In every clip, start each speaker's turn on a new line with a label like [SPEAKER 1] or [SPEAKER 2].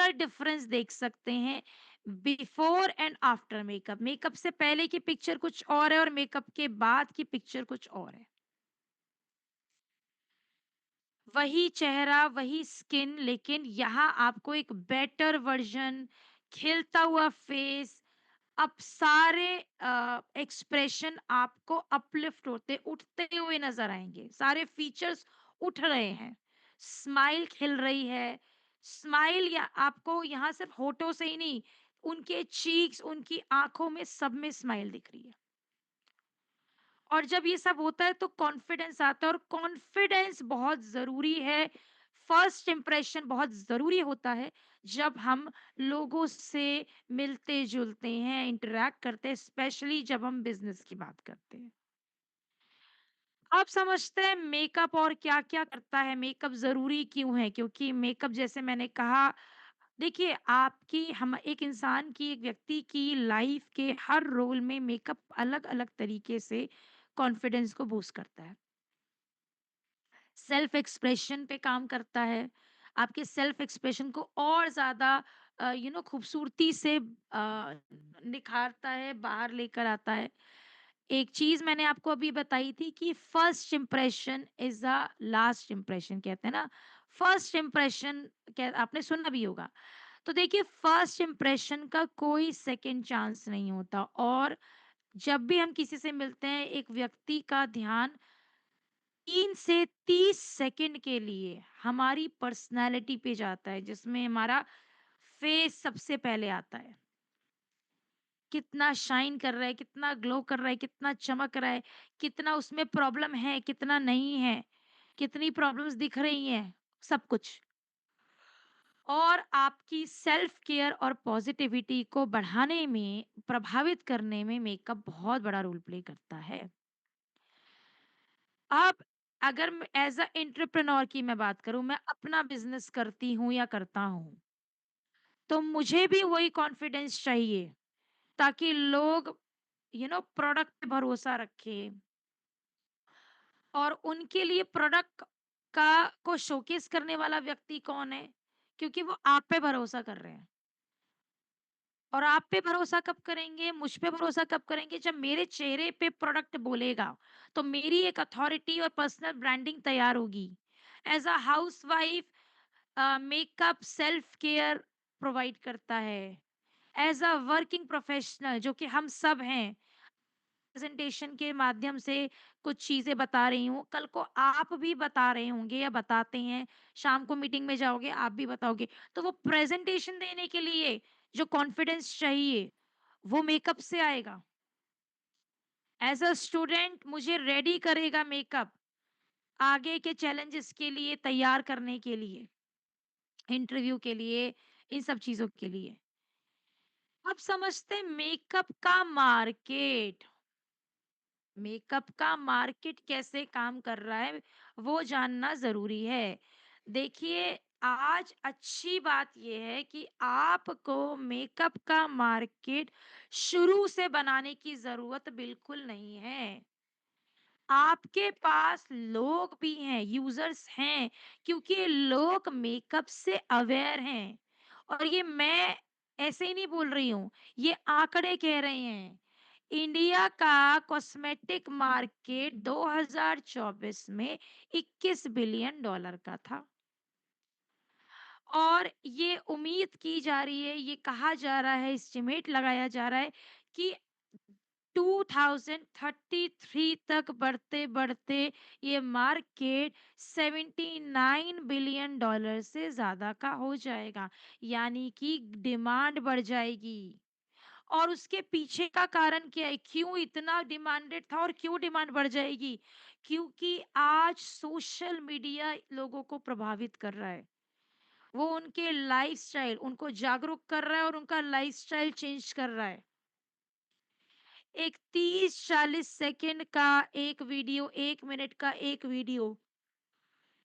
[SPEAKER 1] Clear difference देख सकते हैं before and after makeup. Makeup से पहले की पिक्चर कुछ और है और मेकअप के बाद की पिक्चर कुछ और है। वही चेहरा, वही स्किन, लेकिन यहाँ आपको एक बेटर वर्जन, खिलता हुआ फेस, अब सारे एक्सप्रेशन आपको अपलिफ्ट होते उठते हुए नजर आएंगे, सारे फीचर्स उठ रहे हैं, स्माइल खिल रही है। स्माइल या आपको यहाँ सिर्फ होठों से ही नहीं, उनके चीक्स, उनकी आंखों में, सब में स्माइल दिख रही है। और जब ये सब होता है तो कॉन्फिडेंस आता है, और कॉन्फिडेंस बहुत जरूरी है। फर्स्ट इंप्रेशन बहुत जरूरी होता है जब हम लोगों से मिलते जुलते हैं, इंटरेक्ट करते हैं, स्पेशली जब हम बिजनेस की बात करते हैं। आप समझते हैं मेकअप और क्या क्या करता है, मेकअप जरूरी क्यों है? क्योंकि मेकअप, जैसे मैंने कहा, देखिए आपकी, हम एक इंसान की, एक व्यक्ति की लाइफ के हर रोल में मेकअप अलग अलग तरीके से कॉन्फिडेंस को बूस्ट करता है। सेल्फ एक्सप्रेशन पे काम करता है, आपके सेल्फ एक्सप्रेशन को और ज्यादा खूबसूरती से निखारता है, बाहर लेकर आता है। एक चीज मैंने आपको अभी बताई थी कि first impression is the last impression, कहते हैं ना। फर्स्ट इंप्रेशन, आपने सुना भी होगा। तो देखिए, फर्स्ट इंप्रेशन का कोई सेकंड चांस नहीं होता, और जब भी हम किसी से मिलते हैं, एक व्यक्ति का ध्यान 3 से 30 सेकंड के लिए हमारी पर्सनैलिटी पे जाता है, जिसमें हमारा फेस सबसे पहले आता है। कितना शाइन कर रहा है, कितना ग्लो कर रहा है, कितना चमक रहा है, कितना उसमें प्रॉब्लम है, कितना नहीं है, कितनी प्रॉब्लम्स दिख रही हैं, सब कुछ। और आपकी सेल्फ केयर और पॉजिटिविटी को बढ़ाने में, प्रभावित करने में मेकअप बहुत बड़ा रोल प्ले करता है। अब अगर एज अ एंटरप्रेन्योर की मैं बात करूं, मैं अपना बिजनेस करती हूँ या करता हूँ, तो मुझे भी वही कॉन्फिडेंस चाहिए, ताकि लोग प्रोडक्ट पे भरोसा रखें, और उनके लिए प्रोडक्ट का को शोकेस करने वाला व्यक्ति कौन है? क्योंकि वो आप पे भरोसा कर रहे हैं। और आप पे भरोसा कब करेंगे, मुझ पे भरोसा कब करेंगे? जब मेरे चेहरे पे प्रोडक्ट बोलेगा, तो मेरी एक अथॉरिटी और पर्सनल ब्रांडिंग तैयार होगी। As a housewife, makeup self care provide करता है। एज अ वर्किंग प्रोफेशनल, जो कि हम सब हैं, प्रेजेंटेशन के माध्यम से कुछ चीजें बता रही हूँ, कल को आप भी बता रहे होंगे या बताते हैं, शाम को मीटिंग में जाओगे आप भी बताओगे। तो वो प्रेजेंटेशन देने के लिए जो कॉन्फिडेंस चाहिए, वो मेकअप से आएगा। एज अ स्टूडेंट मुझे रेडी करेगा मेकअप, आगे के चैलेंजेस के लिए तैयार करने के लिए, इंटरव्यू के लिए, इन सब चीजों के लिए। अब समझते हैं मेकअप का मार्केट। मेकअप का मार्केट कैसे काम कर रहा है, वो जानना जरूरी है। देखिए, आज अच्छी बात यह है कि आपको मेकअप का मार्केट शुरू से बनाने की जरूरत बिल्कुल नहीं है। आपके पास लोग भी हैं, यूजर्स हैं, क्योंकि लोग मेकअप से अवेयर हैं। और ये मैं ऐसे ही नहीं बोल रही हूँ, ये आंकड़े कह रहे हैं। इंडिया का कॉस्मेटिक मार्केट 2024 में 21 बिलियन डॉलर का था, और ये उम्मीद की जा रही है, ये कहा जा रहा है, एस्टिमेट लगाया जा रहा है कि 2033 तक बढ़ते बढ़ते ये मार्केट 79 बिलियन डॉलर से ज्यादा का हो जाएगा। यानी कि डिमांड बढ़ जाएगी। और उसके पीछे का कारण क्या है, क्यों इतना डिमांडेड था और क्यों डिमांड बढ़ जाएगी? क्योंकि आज सोशल मीडिया लोगों को प्रभावित कर रहा है। वो उनके लाइफस्टाइल, उनको जागरूक कर रहा है और उनका लाइफस्टाइल चेंज कर रहा है। एक 30-40 सेकंड का एक वीडियो, 1 मिनट का एक वीडियो,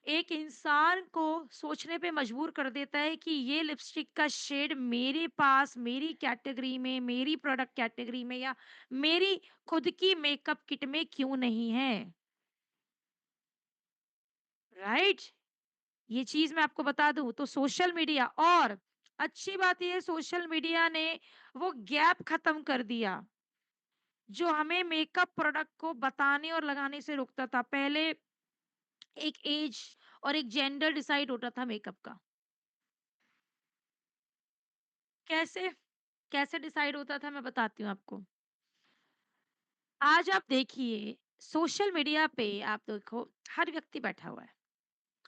[SPEAKER 1] एक इंसान को सोचने पे मजबूर कर देता है कि ये लिपस्टिक का शेड मेरे पास, मेरी कैटेगरी में, मेरी प्रोडक्ट कैटेगरी में, या मेरी खुद की मेकअप किट में क्यों नहीं है। राइट? ये चीज मैं आपको बता दूं तो सोशल मीडिया, और अच्छी बात ये है सोशल मीडिया ने वो गैप खत्म कर दिया, जो हमें मेकअप प्रोडक्ट को बताने और लगाने से रोकता था। पहले एक एज और एक जेंडर डिसाइड होता था मेकअप का। कैसे? कैसे डिसाइड होता था मैं बताती हूँ आपको। आज आप देखिए सोशल मीडिया पे आप देखो हर व्यक्ति बैठा हुआ है,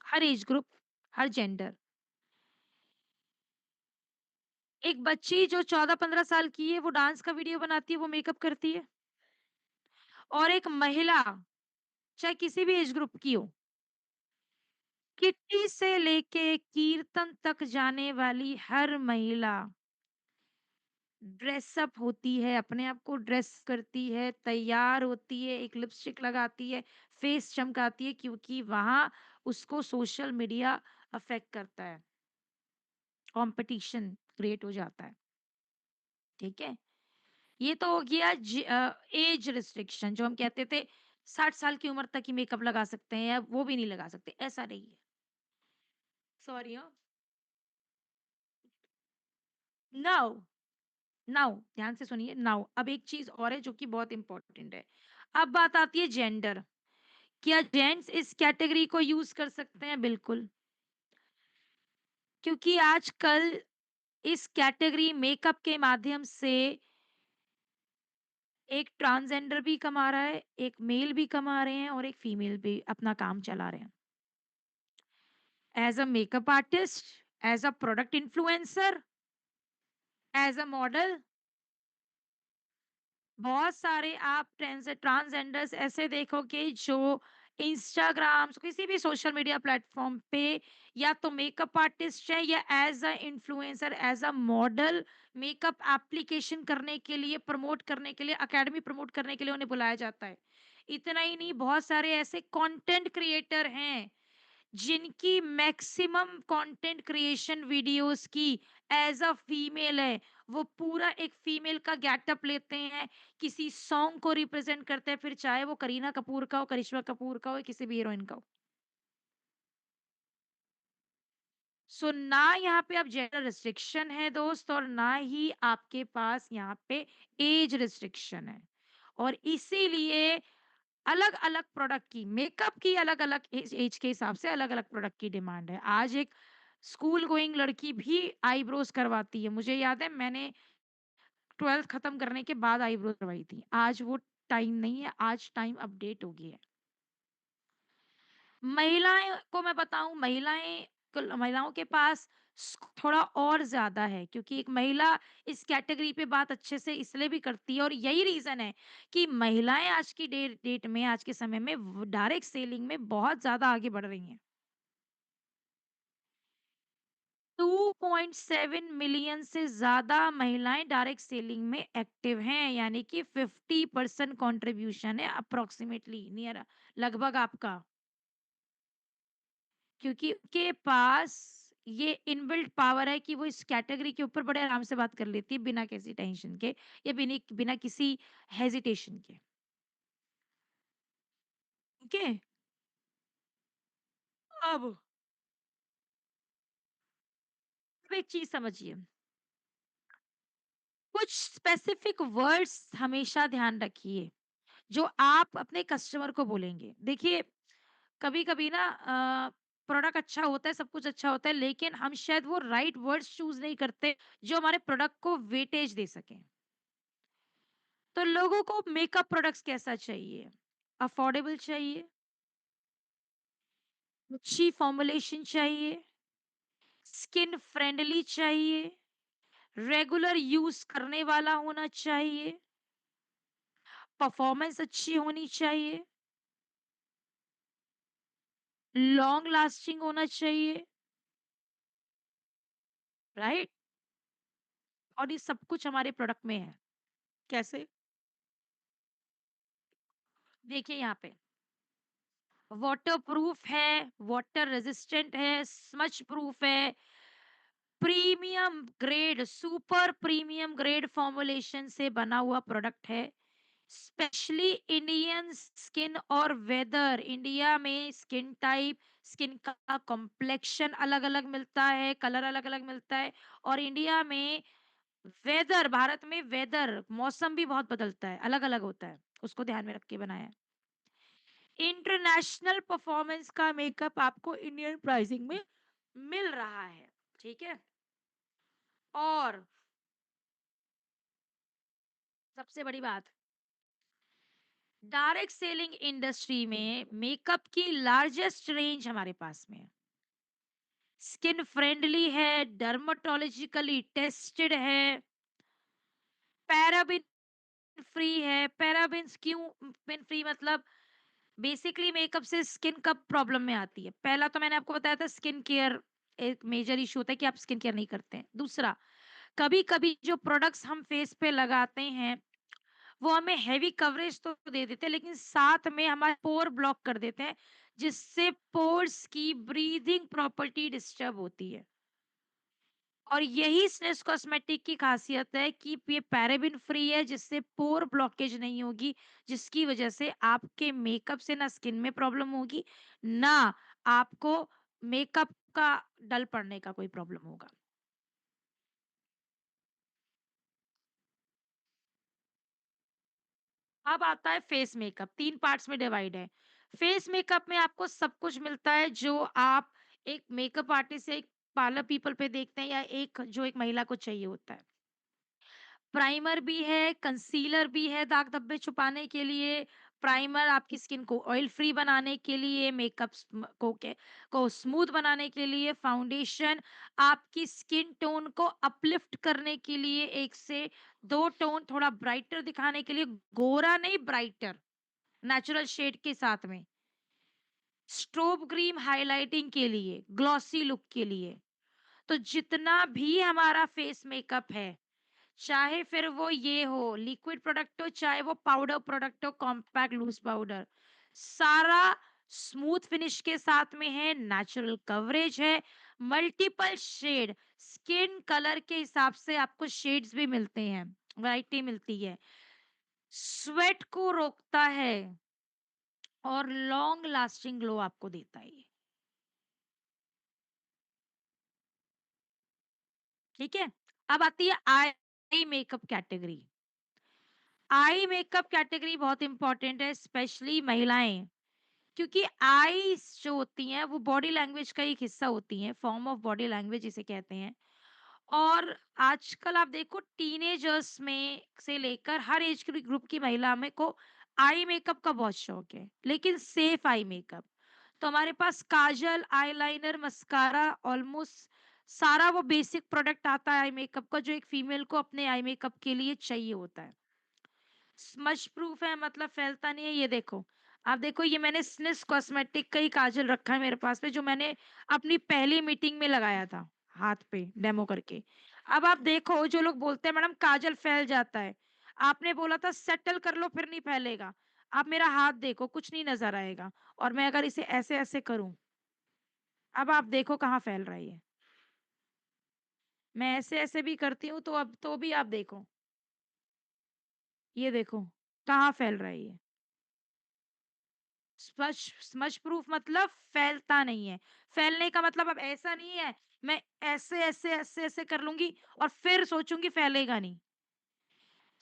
[SPEAKER 1] हर एज ग्रुप, हर जेंडर। एक बच्ची जो 14-15 साल की है वो डांस का वीडियो बनाती है, वो मेकअप करती है। और एक महिला, चाहे किसी भी एज ग्रुप की हो, किट्टी से लेके कीर्तन तक जाने वाली हर महिला ड्रेसअप होती है, अपने आप को ड्रेस करती है, तैयार होती है, एक लिपस्टिक लगाती है, फेस चमकाती है क्योंकि वहाँ उसको सोशल मीडिया अफ़ेक्ट करता है, कॉम्पिटिशन क्रिएट हो जाता है, ठीक है? ये तो हो गया एज रिस्ट्रिक्शन जो हम कहते थे 60 साल की उम्र तक ही मेकअप लगा सकते हैं या वो भी नहीं लगा सकते, ऐसा नहीं है। सॉरी हाँ। नाउ नाउ ध्यान से सुनिए नाउ अब एक चीज़ और है जो कि बहुत इम्पोर्टेंट है। अब बात आती है जेंडर। क्या जेंट्स इस कैटेगरी को यूज़ कर सकते हैं? बिल्कुल, क्योंकि आजकल इस कैटेगरी मेकअप के माध्यम से एक ट्रांसजेंडर भी कमा रहा है, एक मेल भी कमा रहे हैं और एक फीमेल भी अपना काम चला रहे हैं। As a makeup artist, as a product influencer, as a model, बहुत सारे आप ट्रांसजेंडर्स ऐसे देखोगे जो इंस्टाग्राम किसी भी सोशल मीडिया प्लेटफॉर्म पे या तो मेकअप आर्टिस्ट है या as a influencer as a model makeup application करने के लिए प्रमोट करने के लिए एकेडमी प्रमोट करने के लिए उन्हें बुलाया जाता है। इतना ही नहीं बहुत सारे ऐसे कंटेंट क्रिएटर हैं जिनकी मैक्सिमम कंटेंट क्रिएशन वीडियोस की एज अ फीमेल है। वो पूरा एक फीमेल का गेटअप लेते हैं, किसी सॉन्ग को रिप्रेजेंट करते हैं, फिर चाहे वो करीना कपूर का हो, करिश्मा कपूर का हो, किसी भी हीरोइन का हो। सो ना यहाँ पे अब जेंडर रिस्ट्रिक्शन है दोस्त और ना ही आपके पास यहाँ पे एज रिस्ट्रिक्शन है। और इसीलिए अलग-अलग प्रोडक्ट की मेकअप की अलग-अलग एज एज के हिसाब से अलग-अलग प्रोडक्ट की डिमांड है। आज एक स्कूल गोइंग लड़की भी आईब्रोज करवाती है। मुझे याद है मैंने 12th खत्म करने के बाद आईब्रो करवाई थी। आज वो टाइम नहीं है, आज टाइम अपडेट हो गया है। महिलाएँ को मैं बताऊँ महिलाओं के पास थोड़ा और ज़्यादा है क्योंकि एक महिला इस कैटेगरी पे बात अच्छे से इसलिए भी करती है और यही रीज़न है कि महिलाएँ आज की डेट में आज के समय में डायरेक्ट सेलिंग में बहुत ज़्यादा आगे बढ़ रही हैं। 2.7 मिलियन से ज़्यादा महिलाएँ डायरेक्ट सेलिंग में एक्टिव हैं, यानी कि 50% कंट्रीब्यूशन है अप्रॉक्सिमेटली नियर लगभग आपका। क्योंकि उनके पास ये इनबिल्ट पावर है कि वो इस कैटेगरी के ऊपर बड़े आराम से बात कर लेती है बिना किसी टेंशन के या बिना किसी हेजिटेशन के। ओके। अब अब एक चीज समझिए, कुछ स्पेसिफिक वर्ड्स हमेशा ध्यान रखिए जो आप अपने कस्टमर को बोलेंगे। देखिए कभी कभी ना प्रोडक्ट अच्छा होता है, सब कुछ अच्छा होता है, लेकिन हम शायद वो राइट वर्ड्स चूज नहीं करते जो हमारे प्रोडक्ट को वेटेज दे सकें। तो लोगों को मेकअप प्रोडक्ट्स कैसा चाहिए? अफोर्डेबल चाहिए, अच्छी फॉर्मुलेशन चाहिए, स्किन फ्रेंडली चाहिए, रेगुलर यूज करने वाला होना चाहिए, परफॉर्मेंस अच्छी होनी चाहिए, लॉन्ग लास्टिंग होना चाहिए, राइट? और ये सब कुछ हमारे प्रोडक्ट में है। कैसे? देखिए यहाँ पे वाटर प्रूफ है, वाटर रेजिस्टेंट है, स्मच प्रूफ है, premium grade super premium grade formulation से बना हुआ प्रोडक्ट है। स्पेशली इंडियन स्किन और वेदर, इंडिया में स्किन टाइप स्किन का कॉम्प्लेक्शन अलग-अलग मिलता है, कलर अलग-अलग मिलता है और इंडिया में वेदर भारत में वेदर मौसम भी बहुत बदलता है, अलग-अलग होता है, उसको ध्यान में रख के बनाया है। इंटरनेशनल परफॉर्मेंस का मेकअप आपको इंडियन प्राइसिंग में मिल रहा है, ठीक है? और सबसे बड़ी बात, डायरेक्ट सेलिंग इंडस्ट्री में मेकअप की लार्जेस्ट रेंज हमारे पास में है। स्किन फ्रेंडली है, डर्मेटोलॉजिकली टेस्टेड है, पैराबिन फ्री है। पैराबिन्स क्यों बिन फ्री मतलब बेसिकली मेकअप से स्किन कब प्रॉब्लम में आती है? पहला तो मैंने आपको बताया था स्किन केयर एक मेजर इश्यू होता है कि आप स्किन केयर नहीं करते हैं। दूसरा, कभी-कभी जो प्रोडक्ट्स हम फेस पे लगाते हैं, वो हमें हेवी कवरेज तो दे देते हैं लेकिन साथ में हमारे पोर ब्लॉक कर देते हैं, जिससे पोर्स की ब्रीथिंग प्रॉपर्टी डिस्टर्ब होती है। और यही स्नेस कॉस्मेटिक की खासियत है कि ये पैराबिन फ्री है जिससे पोर ब्लॉकेज नहीं होगी, जिसकी वजह से आपके मेकअप से ना स्किन में प्रॉब्लम होगी, ना आपको मेकअप का डल पड़ने का कोई प्रॉब्लम होगा। अब आता है फेस मेकअप, 3 पार्ट्स में डिवाइड है। फेस मेकअप में आपको सब कुछ मिलता है जो आप एक मेकअप आर्टिस्ट या एक पार्लर पीपल पे देखते हैं या एक जो एक महिला को चाहिए होता है। प्राइमर भी है, कंसीलर भी है दाग धब्बे छुपाने के लिए, प्राइमर आपकी स्किन को ऑयल फ्री बनाने के लिए, मेकअप को स्मूथ बनाने के लिए, फाउंडेशन आपकी स्किन टोन को अपलिफ्ट करने के लिए, 1 से 2 टोन थोड़ा ब्राइटर दिखाने के लिए, गोरा नहीं ब्राइटर, नेचुरल शेड के साथ में, स्ट्रोब क्रीम हाइलाइटिंग के लिए, ग्लॉसी लुक के लिए। तो जितना भी हमारा फेस मेकअप है, चाहे फिर वो ये हो लिक्विड प्रोडक्ट हो चाहे वो पाउडर प्रोडक्ट हो कॉम्पैक्ट लूज पाउडर, सारा स्मूथ फिनिश के साथ में है, नेचुरल कवरेज है, मल्टीपल शेड, स्किन कलर के हिसाब से आपको शेड्स भी मिलते हैं, वैरायटी मिलती है, स्वेट को रोकता है और लॉन्ग लास्टिंग ग्लो आपको देता है ये। ठीक है। अब आती है eye makeup category. Eye makeup category बहुत इंपॉर्टेंट है स्पेशली महिलाएं, क्योंकि आईज जो होती हैं वो बॉडी लैंग्वेज का एक हिस्सा होती हैं, फॉर्म ऑफ बॉडी लैंग्वेज जिसे कहते हैं। और आजकल आप देखो टीनेजर्स में से लेकर हर एज ग्रुप की महिला में को आई मेकअप का बहुत शौक है, लेकिन सेफ आई मेकअप। तो हमारे पास काजल, आईलाइनर, मस्कारा, ऑलमोस्ट सारा वो बेसिक प्रोडक्ट आता है आई मेकअप का जो एक फीमेल को अपने आई मेकअप के लिए चाहिए होता है। स्मच प्रूफ है मतलब फैलता नहीं है, ये देखो। आप देखो ये मैंने स्निस कॉस्मेटिक का ही काजल रखा है मेरे पास में जो मैंने अपनी पहली मीटिंग में लगाया था, हाथ पे डेमो करके। अब आप देखो जो लोग बोलते हैं मैडम काजल फैल जाता है, आपने बोला था सेटल कर लो फिर नहीं फैलेगा। आप मेरा हाथ देखो कुछ नहीं नजर आएगा, और मैं अगर इसे ऐसे ऐसे करूं, अब आप देखो कहाँ फैल रही है। मैं ऐसे ऐसे भी करती हूँ तो अब तो भी आप देखो, ये देखो कहाँ फैल रही है। स्मच स्मच प्रूफ मतलब फैलता नहीं है। फैलने का मतलब अब ऐसा नहीं है मैं ऐसे ऐसे ऐसे ऐसे कर लूंगी और फिर सोचूंगी फैलेगा नहीं।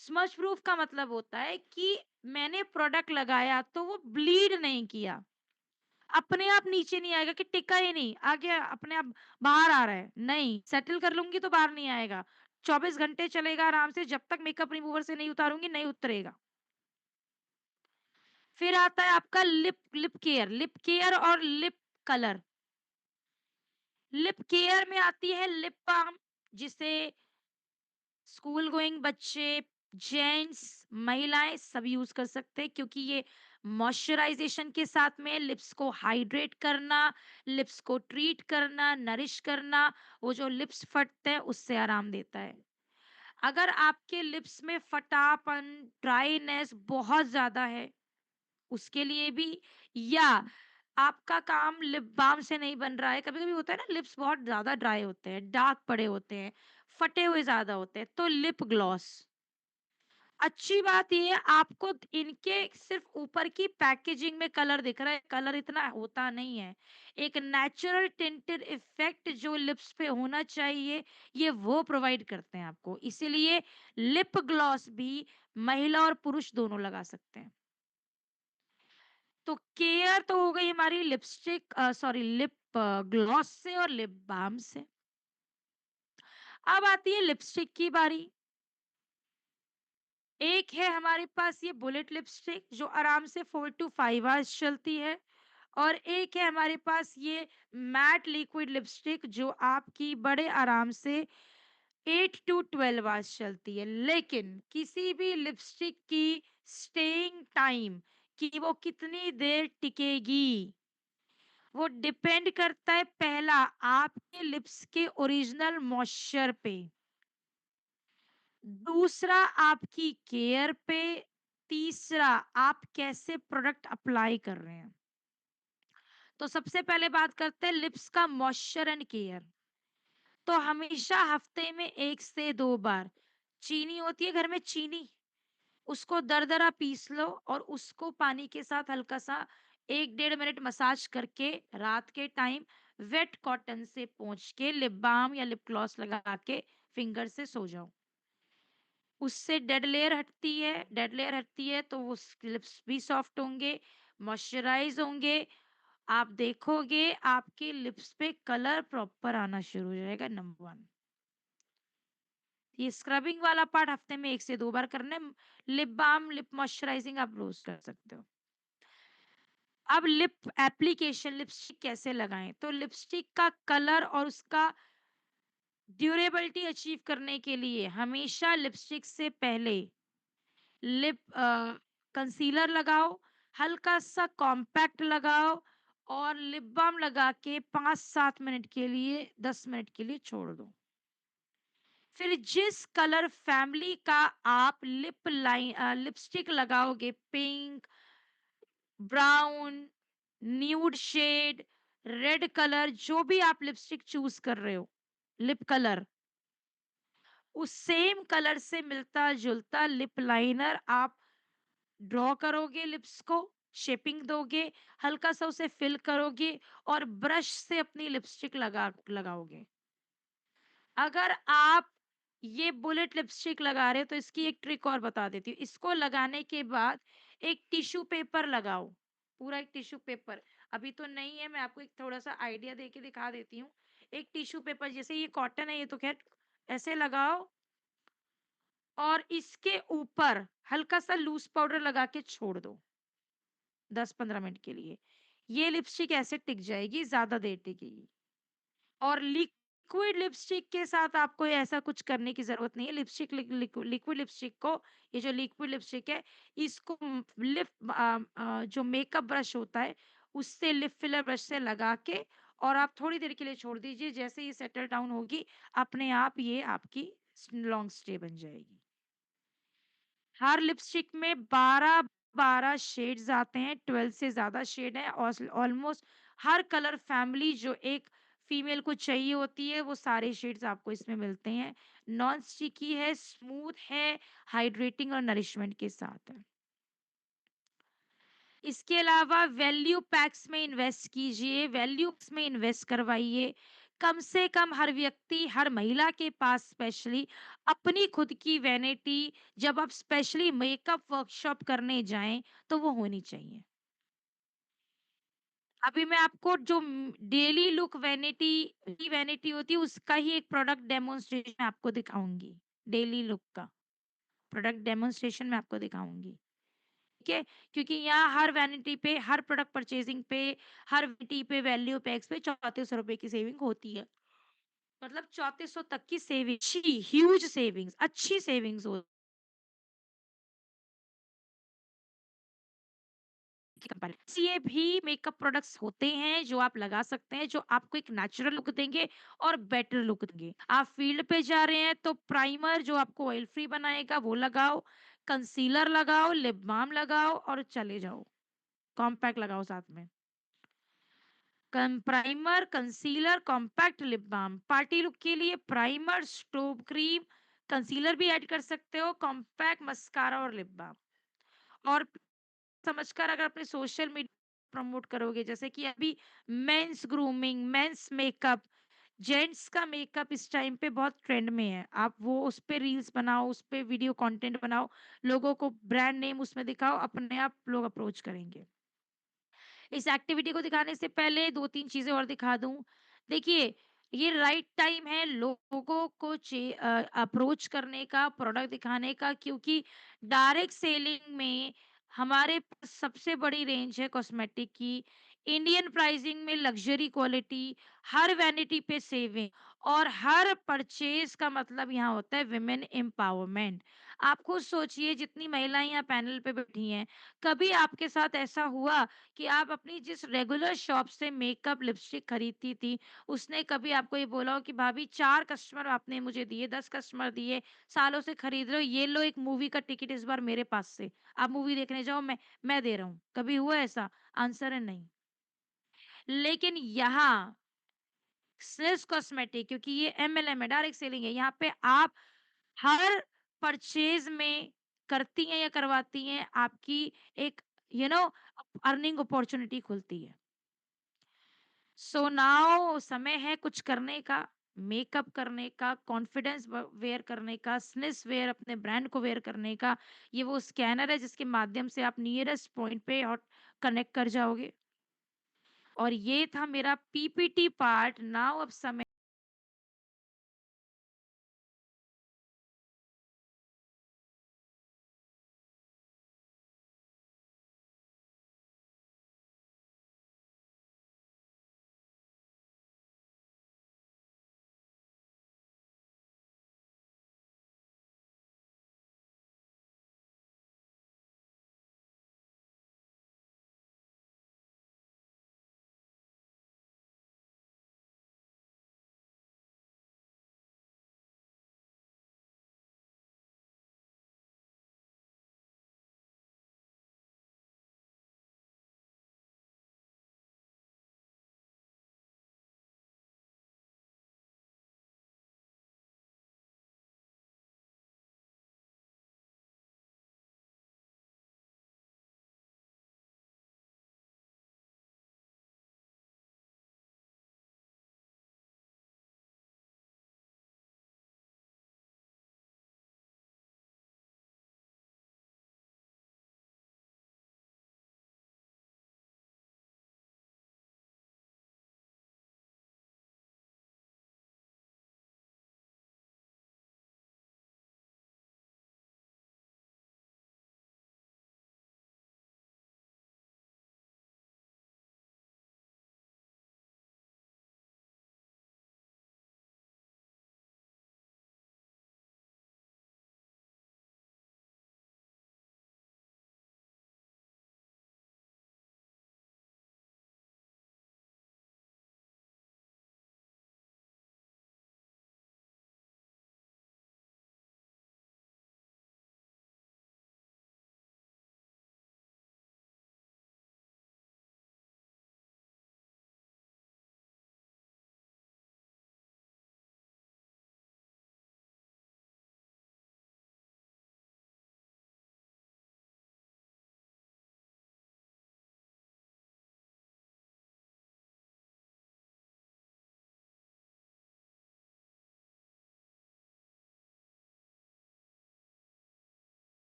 [SPEAKER 1] स्मच प्रूफ का मतलब होता है कि मैंने प्रोडक्ट लगाया तो वो ब्लीड नहीं किया, अपने आप नीचे नहीं आएगा कि टिका ही नहीं आ गया अपने आप बाहर आ रहा है, नहीं सेटल कर लूंगी तो बाहर नहीं आएगा। 24 घंटे चलेगा आराम से, जब तक मेकअप रिमूवर से नहीं उतारूंगी नहीं उतरेगा। फिर आता है आपका lip lip care, lip care और लिप कलर। लिप केयर में आती है लिप बाम, जिसे स्कूल गोइंग बच्चे, जेंट्स, महिलाएं सब यूज कर सकते हैं, क्योंकि ये मॉइस्चराइजेशन के साथ में लिप्स को हाइड्रेट करना, लिप्स को ट्रीट करना, नरिश करना, वो जो लिप्स फटते हैं उससे आराम देता है। अगर आपके लिप्स में फटापन, ड्राइनेस बहुत ज्यादा है, उसके लिए भी, या आपका काम लिप बाम से नहीं बन रहा है, कभी-कभी होता है ना लिप्स बहुत ज़्यादा ड्राई होते हैं, डार्क पड़े होते हैं, फटे हुए ज़्यादा होते हैं, तो लिप ग्लॉस। अच्छी बात ये है आपको इनके सिर्फ ऊपर की पैकेजिंग में कलर दिख रहा है, कलर इतना होता नहीं है। एक नेचुरल टिंटेड इफेक्ट जो लिप्स पे होना चाहिए, ये वो प्रोवाइड करते हैं आपको। इसीलिए लिप ग्लॉस भी महिला और पुरुष दोनों लगा सकते हैं। तो केयर तो हो गई हमारी लिपस्टिक सॉरी लिप ग्लॉस से और लिप बाम से। अब आती है लिपस्टिक की बारी। एक है हमारे पास ये बुलेट लिपस्टिक जो आराम से 4 टू 5 आवर्स चलती है, और एक है हमारे पास ये मैट लिक्विड लिपस्टिक जो आपकी बड़े आराम से 8 टू 12 आवर्स चलती है। लेकिन किसी भी लिपस्टिक की स्टेइंग टाइम, कि वो कितनी देर टिकेगी, वो डिपेंड करता है पहला आपके लिप्स के ओरिजिनल मॉइस्चर पे, दूसरा आपकी केयर पे, तीसरा आप कैसे प्रोडक्ट अप्लाई कर रहे हैं। तो सबसे पहले बात करते हैं लिप्स का मॉइस्चर एंड केयर। तो हमेशा हफ्ते में 1 से 2 बार चीनी होती है घर में, चीनी उसको दरदरा पीस लो और उसको पानी के साथ हल्का-सा 1 डेढ़ मिनट मसाज करके रात के टाइम वेट कॉटन से पोंछ के लिप बाम या लिप ग्लॉस लगा के फिंगर से सो जाओ। उससे डेड लेयर हटती है तो वो लिप्स भी सॉफ्ट होंगे, मॉइस्चराइज़ होंगे। आप देखोगे आपके लिप्स पे कलर प्रॉपर आना शुरू हो जाएगा, नंबर 1। ये स्क्रबिंग वाला पार्ट हफ्ते में 1 से 2 बार करना है। लिप बाम, लिप मॉइस्चराइजिंग आप रोज़ कर सकते हो। अब लिप एप्लीकेशन लिपस्टिक कैसे लगाएँ? तो लिपस्टिक का कलर और उसका ड्यूरेबिलिटी अचीव करने के लिए हमेशा लिपस्टिक से पहले लिप कंसीलर लगाओ, हल्का-सा कॉम्पैक्ट लगाओ और लिप बाम लगा के 5-7 मिनट के लिए 10 मिनट के लिए छोड़ दो। फिर जिस कलर फैमिली का आप लिपस्टिक लगाओगे, pink, brown, nude shade, red colour, जो भी आप लिपस्टिक चूज़ कर रहे हो, लिप कलर, उस सेम कलर से मिलता-जुलता लिप लाइनर आप ड्रॉ करोगे, लिप्स को शेपिंग दोगे, हल्का-सा उसे फिल करोगे और ब्रश से अपनी लिपस्टिक लगाओगे। अगर आप ये बुलेट लिपस्टिक लगा रहे हो तो इसकी एक ट्रिक और बता देती हूँ। इसको लगाने के बाद एक टिश्यू पेपर लगाओ, पूरा एक टिश्यू पेपर। अभी तो नहीं है, मैं आपको एक थोड़ा-सा आइडिया देके दिखा देती हूँ। एक टिश्यू पेपर, जैसे ये कॉटन है, ये तो ख़ैर ऐसे लगाओ और इसके ऊपर हल्का-सा लूज़ पाउडर लगा के छोड़ दो 10-15 मिनट के लिए। ये लिपस्टिक ऐसे टिक जाएगी, ज़्यादा देर टिकेगी। और लिक्विड लिपस्टिक के साथ आपको ऐसा कुछ करने की ज़रूरत नहीं है। लिक्विड लिपस्टिक को, ये जो लिक्विड लिपस्टिक है, इसको जो मेकअप ब्रश होता है, उससे लिप फिलर ब्रश से लगा के और आप थोड़ी देर के लिए छोड़ दीजिए। जैसे ये सेटल डाउन होगी, अपने आप ये आपकी लॉन्ग स्टे बन जाएगी। हर लिपस्टिक में 12 शेड्स आते हैं, 12 से ज़्यादा शेड है, और ऑलमोस्ट हर कलर फैमिली जो एक फीमेल को चाहिए होती है, वो सारे शेड्स आपको इसमें मिलते हैं। नॉन स्टिकी है, स्मूथ है, हाइड्रेटिंग और नरिशमेंट के साथ है। इसके अलावा वैल्यू पैक्स में इन्वेस्ट कीजिए, वैल्यू पैक्स में इन्वेस्ट करवाइए। कम से कम हर व्यक्ति, हर महिला के पास स्पेशली अपनी खुद की वैनिटी, जब आप स्पेशली मेकअप वर्कशॉप करने जाएँ, तो वो होनी चाहिए। अभी मैं आपको जो डेली लुक वैनिटी की वैनिटी होती है, उसका ही एक प्रोडक्ट डेमोंस्ट्रेशन आपको दिखाऊँगी। डेली लुक का प्रोडक्ट डेमोंस्ट्रेशन मैं आपको दिखाऊँगी। ठीक है? क्योंकि यहाँ हर वैनिटी पे, हर प्रोडक्ट परचेज़िंग पे, हर वैनिटी पे, वैल्यू पैक्स पे ₹3400 की सेविंग होती है। मतलब 3400 तक की सेविंग, अच्छी ह्यूज सेविंग्स, अच्छी सेविंग्स होती है कंपैरेटिव। ये भी मेकअप प्रोडक्ट्स होते हैं जो आप लगा सकते हैं, जो आपको एक नेचुरल लुक देंगे और बेटर लुक देंगे। आप फील्ड पे जा रहे हैं तो प्राइमर जो आपको ऑयल फ्री बनाएगा वो लगाओ, कंसीलर लगाओ, लिप बाम लगाओ और चले जाओ। कॉम्पैक्ट लगाओ साथ में। Primer, concealer, compact lip balm. Party look के लिए प्राइमर, स्ट्रोब क्रीम, कंसीलर भी ऐड कर सकते हो, कॉम्पैक्ट मस्कारा और लिप बाम। और समझकर अगर अपने सोशल मीडिया प्रमोट करोगे, जैसे कि अभी men's grooming, men's makeup, gents का मेकअप इस टाइम पे बहुत ट्रेंड में है। आप वो उस पे रील्स बनाओ, उस पे वीडियो कंटेंट बनाओ, लोगों को ब्रांड नेम उसमें दिखाओ, अपने आप लोग अप्रोच करेंगे। इस एक्टिविटी को दिखाने से पहले 2-3 चीज़ें और दिखा दूँ। देखिए, ये राइट टाइम है लोगों को अप्रोच करने का, प्रोडक्ट दिखाने का, क्योंकि डायरेक्ट सेलिंग में हमारे पास सबसे बड़ी रेंज है कॉस्मेटिक की। इंडियन प्राइसिंग में लग्ज़री क्वालिटी, हर वैनिटी पे सेविंग और हर परचेज़ का मतलब यहाँ होता है वुमेन एम्पावरमेंट। आप खुद सोचिए, जितनी महिलाएँ यहाँ पैनल पे बैठी हैं, कभी आपके साथ ऐसा हुआ कि आप अपनी जिस रेगुलर शॉप से मेकअप, लिपस्टिक खरीदती थी, उसने कभी आपको ये बोला हो कि भाभी 4 कस्टमर आपने मुझे दिए, 10 कस्टमर दिए, सालों से खरीद रहे हो, ये लो एक मूवी का टिकट इस बार मेरे पास से। आप मूवी देखने जाओ, मैं दे रहा हूँ। कभी हुआ ऐसा? आंसर है नहीं। लेकिन यहाँ स्निल्स कॉस्मेटिक, क्योंकि ये एमएलएम है, डायरेक्ट सेलिंग है, यहाँ पे आप हर परचेज़ में करती हैं या करवाती हैं, आपकी एक यू नो अर्निंग अपॉर्च्युनिटी खुलती है। सो नाउ समय है कुछ करने का, मेकअप करने का, कॉन्फिडेंस वेयर करने का, स्निस वेयर अपने ब्रांड को वेयर करने का। ये वो स्कैनर है जिसके माध्यम से आप नियरेस्ट पॉइंट पे और कनेक्ट कर जाओगे। और ये था मेरा पीपीटी पार्ट। नाउ अब समय